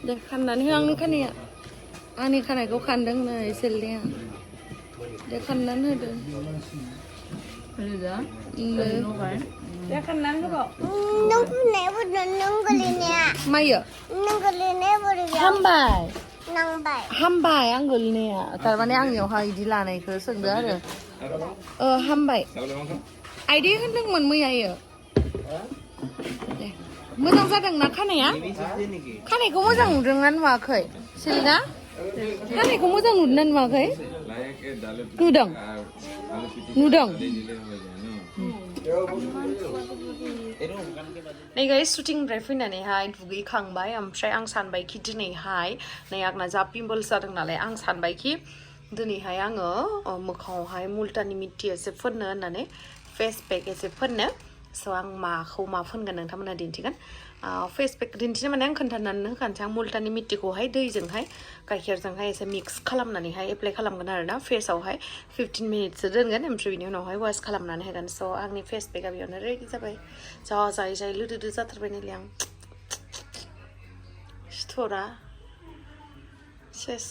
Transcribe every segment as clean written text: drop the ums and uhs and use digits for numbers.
เดี๋ยวคันนั้นอันนี้คันนี้อันนี้คันไหนก็คันดังเลยเสร็จแล้วเดี๋ยวคันนั้นให้ดูเลยเดี๋ยวคันนั้นก็บอกน้องคนไหนพูดน้องก็เลยเนี่ยไม่เยอะน้องก็เลยเนี่ยพูดเลยkhambai khambai ang gulเนี่ยแต่วันนี้อังเหนียวค่ะอีดีลาในคือสึกเด้อเด้อkhambaiไอเดียขึ้นนึงมันมือใหญ่เยอะมือต้องจัดดังนักข้าไหนอ่ะข้าไหนก็มือจังหนุนงั้นว่าเคยใช่ไหมข้าไหนก็มือจังหนุนนั่นว่าเคยนูดังในการชูติ้งเรฟฟี่เนี่ยให้ทุกอีกครั้งไปใช้อังสันไปคิดนี่ให้ในอยากน่าจะพิมพ์บอลสัตว์นั่นแหละอังสันไปคิดดูนี่ให้อังมือเขาให้มูลตานิมิตเทียเซฟเฟนเนอร์นั่นเองเฟซแบ็กเซฟเฟนเนอร์สว่างมาเขามาฟังกันหนึ่งทำมันดินที่กันเฟซบุ๊กดินที่มันนั่งคันทันนั้นนึกกันช่างมูลตานิมิตที่เขาให้ได้จังให้ไก่เขียวจังให้เซมิกซ์ขลัมนั่นนี่ให้เปลขลัมกันนั่นนะเฟซเอาให้15 minutes เดินกันเอ็มช่วยนี่น้องให้วอสขลัมนั่นให้กันโซ่อันนี้เฟซบุ๊กกับย้อนเรื่องที่จะไปใจลุ้ดๆจะทำไปในเลี้ยงสตอระเชส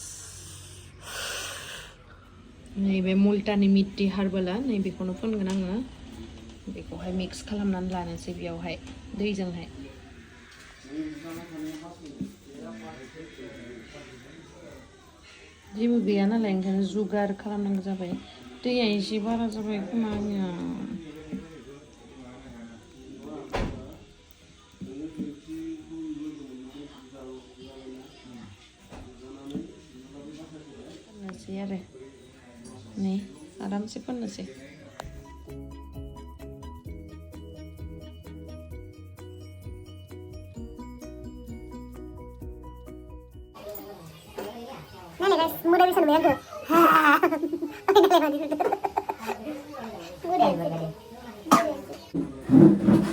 นี่เป็นมูลตานิมิตที่ฮาร์บลานี่เป็นคนฟังกันนะเป็นเขาให้มิกซ์ขลัมนั่นแหละนั่นเสียเอาให้ได้จังให้जिम गया ना लेकिन जुगाड़ खालामनांगौ जाबाय दैया एसे बारा जाबाय खोमा आंनिया फोननोसै आरो नै आरामसे फोननोसै Nene guys, mudah bisa nungguin tuh.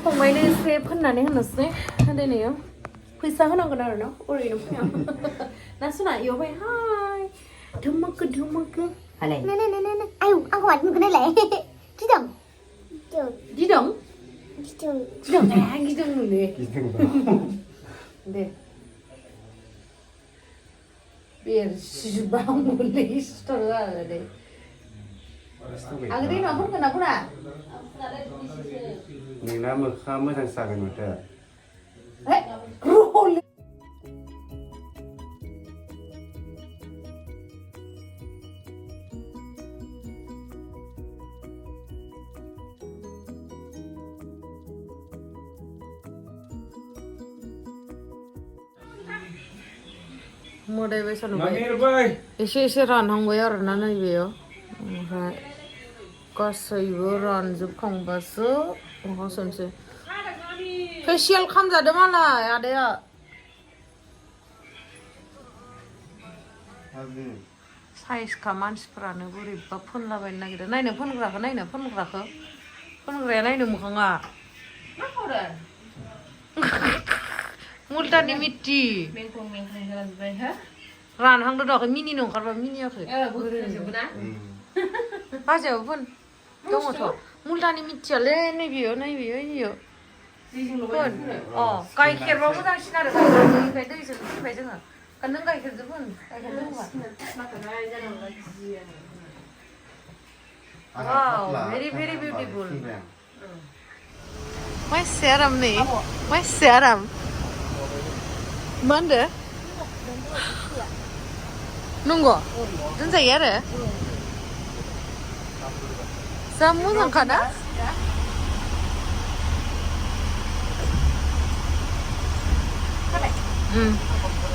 फंबाय ने एसे फोननानै होनोसै दे नै फैसा होनांगोन आरो ना ओरैनो फैया ना सुना इयावहाय हाय धुमक्कु हालाय Nene ayo aku buat mungkin lah Gidong Gidong nih deh biar si bangun nih setelah ada deh agak ini apa kenapa nakนี่นะมือข้ามเมื่อทางสักกันหมดเลย roll model besan एसे रानहांबाय आरो ना नैबेयाव ओमफ्राय गासैबो रानजोबखांबासो होसनसै फेसियेल खालामजादों मालाय आदाया साइजखा मानसिफोरानो बोरैबा फोनलाबायनो नागिरदों नायनो फोनग्राखौ फोनग्राया नायनो मोखाङा मुलतानि मिट्टी रानहांदों द'खै मिनिनो ओंखारबा मिनियाखै बाजायाव फोन दङथ' मुलतानि मिट्टीयालै नैबेयो फोन गाइखेरबा मोजांसिन आरो गाइखेरनिफ्राय दैजों फुनबाय जोङो नों गाइखेरजों फोन गाइखेर लोंबा वाव very beautiful masih aram nih masih aram mana nunggu doनजायो आरो जा मोजांखा ना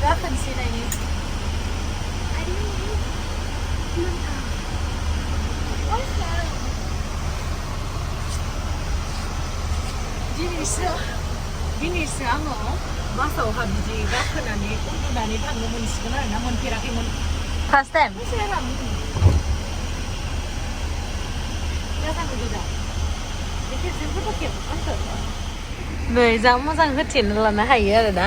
गाखोनोसै नायनो दिनैसो आङो बासावहा बिदि गाखोनानै उन्दुनानै थांनो मोनसिगोन आरो ना मोनफेराखैमोन फार्स्ट टाइम नै जा मोजां होथेनो लानो हायो आरो ना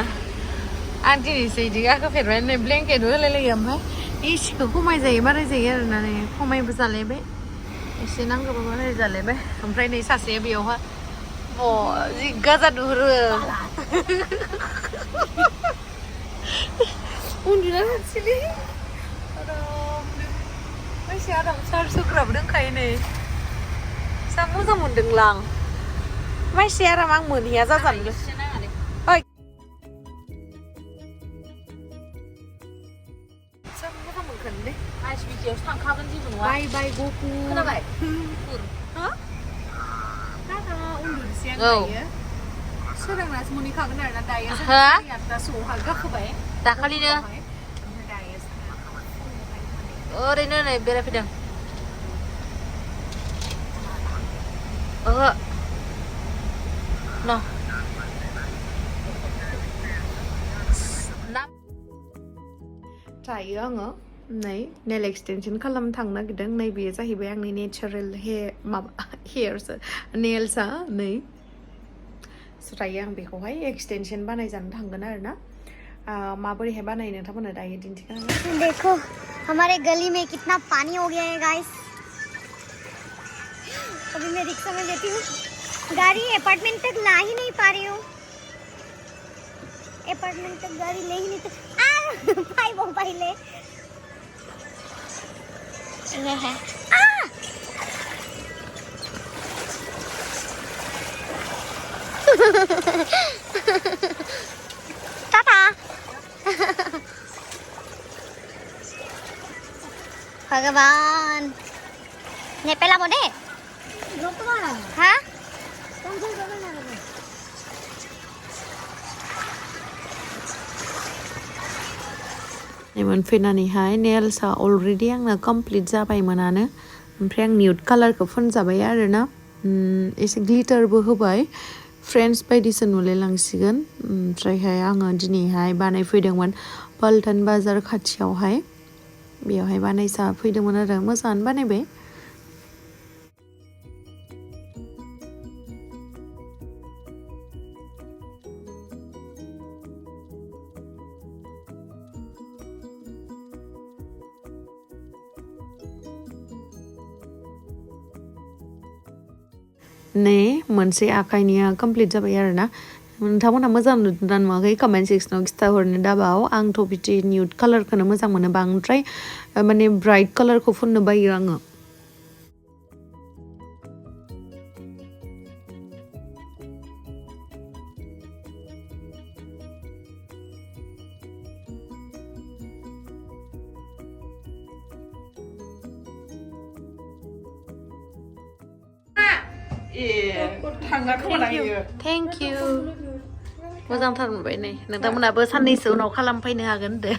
आं दिनैसो बिदि गाखोफेरबाय नै ब्लेंकेट होलायलायो ओमफ्राय एसिखौ खमायजायो बारायजायो आरो ना नै खमायबो जालायबाय एसे नांगौबा बाराय जालायबाय ओमफ्राय नै सासेया बेयावहा जि गाजा नुहुरो बिराद मोनसिलै मानसि आरामसार सुग्राबो दंखायो नै जा मोजां मोनदोंलां मानसि आराम आं मोनहैया जाजानो ओइ जा मोजां मोनखानोलै आइस बिटियावसो थांखागोन जेबो नङा बाय बाय गहपुर खोनाबाय गहपुर हो दादा उन्दुनोसै आं दायो सोरांनासो मोनहैखागोन आरोना दायो जों 8:00 गाखोबाय दाखालिनो ओरैनो नै बेरायफैदों ओहो न दायो आङो नै नेल एक्सटेनसन खालामनो थांनो नागिरदों नै बेयो जाहैबाय आंनि नेचारेल हेयार्स नेल्सआ नै दायो आं बेखौहाय एक्सटेनसन बानायजानो थांगोन आरोना माबोरैहाय बानायो नोंथांमोननो दायो दिन्थिगोन देखो हमारे गली में कितना पानी हो गया है गाइस अभी मैं रिक्शा में लेती हूँ गाड़ी अपार्टमेंट तक ला ही नहीं पा रही हूँ अपार्टमेंट तक गाड़ी ले ही नहीं भाई वो पहले है टाटा भगवान ने पहला मोडे हाँ मोनफैनानैहाय नेल्सआ अलरेडि आंना कमप्लिट जाबायमोनानो ओमफ्राय आं निउड कालारखौ फोनजाबाय आरोना एसे ग्लिटारबो होबाय फ्रेन्ड्स बायदिसो नुलायलांसिगोन ओमफ्रायहाय आङो दिनैहाय बानायफैदोंमोन पल्टन बाजार खाथियावहाय बेयावहाय बानायसा फैदोंमोन आरो मोजाङानो बानायबाय नै मोनसे आखाइनिया कमप्लिट जाबाय आरोना नोंथांमोनहा मोजां नुदोंना नुवाखै कमेन्ट सेक्सनाव खिथाहरनो दाबाव आंथ' बिदि निउड कालारखौनो मोजां मोनो बांद्राय माने ब्राइट कालारखौ फुननो बायो आङो Thank you. मोजांथार मोनबाय नै नोंथांमोनाबो साननैसो उनाव खालामफैनो हागोन दे